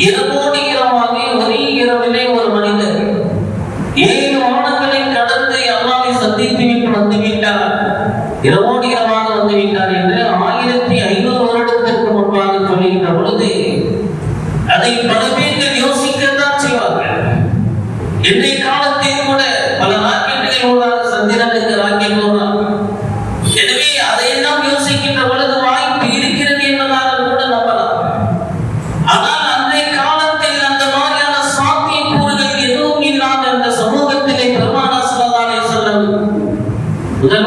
இரவோடு இரவாக ஒரே இரவிலே ஒரு மனிதர் 7 வானங்களை கடந்து அல்லாஹ்வை சந்தித்து விட்டு வந்து விட்டார், இரவோடு இரவாக வந்து விட்டார் என்று 1500 வருடத்திற்கு முன்பாக சொல்லுகின்ற பொழுது அதை பல பேர்கள் யோசிக்கத்தான் செய்வார்கள். இன்றைய காலத்தில் கூட பல ராக்கெட்டுகள் ஊடாக சந்திரனுக்கு ராக்கெட் ஊடாக, எனவே அதையெல்லாம் யோசிக்கின்ற பொழுது வாய்ப்பு இருக்கிறது என்பதாக கூட நம்பலாம். ஆனால் அன்றைய காலத்தில் அந்த மாதிரியான சாத்தியக்கூறுகள் எதுவும் இல்லாத அந்த சமூகத்திலே பெருமானார் ஸல்லல்லாஹு அலைஹி வஸல்லம்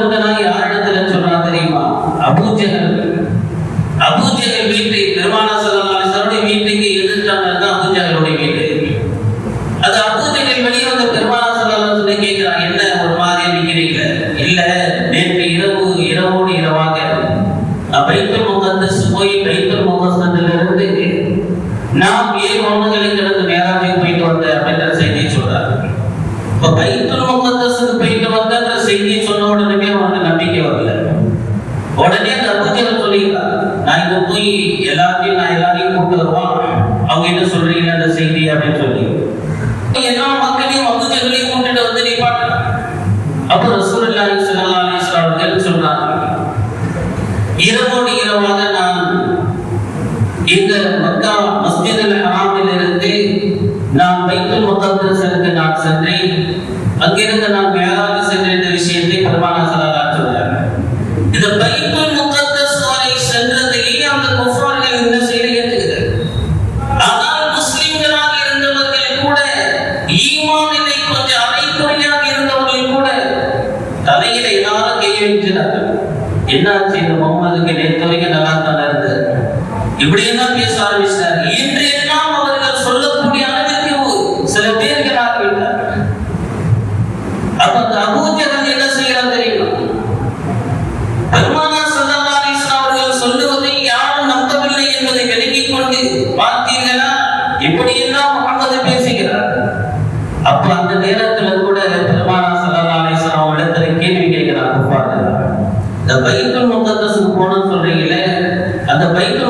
முதலாக யாரிடத்துல சொன்னார் தெரியுமா? அபூஜஹல் வீட்டு பெருமானார் ஸல்லல்லாஹு அலைஹி வஸல்லம் வீட்டுக்கு எதிர்த்தாங்க தான் அபூஜஹலுடைய வீடு. அது அபூஜஹல் வெளியே வந்து பெருமானார் ஸல்லல்லாஹு அலைஹி வஸல்லம் கேட்கிறாங்க, என்ன ஒரு மாதிரியா நிக்கிறீங்க? இல்ல, நேற்று இரவோடு இரவாக பைத்துல் முகத்தஸ் போய் பைத்துல் முகத்தஸிலிருந்து நாம் 7 வானங்களுக்கு கடந்து மேராஜுக்கு போயிட்டு வந்த அப்படின்ற செய்தியை சொல்றாரு. இப்ப பைத்துல் முகத்தஸுக்கு போயிட்டு வந்த அந்த செய்தியை சொன்ன உடனே அவனுக்கு நம்பிக்கை வரல. உடனே அந்த அபூஜஹல் சொல்லிக்கிறார், நான் இங்க போய் எல்லாரையும் கூப்பிட்டு வருவான், அவங்க என்ன சொல்றீங்க அந்த செய்தி அப்படின்னு சொல்லி எல்லா மக்களையும் அபூஜஹலையும் கூப்பிட்டு வந்து நிப்பாட்டுறாங்க. அப்ப ரசூலுல்லாஹி ஸல்லல்லாஹு அலைஹி வஸல்லம் அவர்கள் சொல்றாங்க, இரவோடு இரவாக நான் இந்த மக்கா மஸ்ஜிதுல் ஹராமிலிருந்து நான் பைத்துல் முகத்தஸிற்கு நான் சென்றேன், அங்கிருந்து நான் மேராஜ் சென்ற இந்த விஷயத்தை பெருமானார் ஸல்லல்லாஹு அலைஹி வஸல்லம் சொல்றாங்க. இந்த பைத்துல் முகத்தஸ் வரை சென்றதையே அந்த குஃபார்கள் என்ன செய்ய ஏற்றுகிறார். ஆனால் முஸ்லிம்களாக இருந்தவர்கள் கூட, ஈமானிலே கொஞ்சம் அரைக்குறையாக இருந்தவர்கள் கூட தலையில எல்லாரும் கை வைக்கிறார்கள். என்னாச்சு, இந்த முகமதுக்கு நேற்று வரைக்கும் நல்லா தானே இருந்தது, இப்படியெல்லாம் பேச ஆரம்பிச்சார் என்று எல்லாம் அவர்கள் சொல்லக்கூடிய அளவிற்கு சில பேர்கள் ஆகிவிட்டார்கள். அப்ப அந்த அபூஜஹல் என்ன செய்யறார் தெரியுமா? பெருமானார் ஸல்லல்லாஹு அலைஹி வஸல்லம் அவர்கள் சொல்லுவதை யாரும் நம்பவில்லை என்பதை விளங்கிக் கொண்டு, பார்த்தீர்களா இப்படியெல்லாம் முகமது பேசுகிறார். அப்ப அந்த நேரத்தில் கூட பெருமானார் ஸல்லல்லாஹு அலைஹி வஸல்லம் அவரிடத்தில் கேள்வி கேட்கிறார். இந்த பைத்துல் முகத்தஸுக்கு போனோம்னு சொல்றீங்களே, அந்த பைத்துல்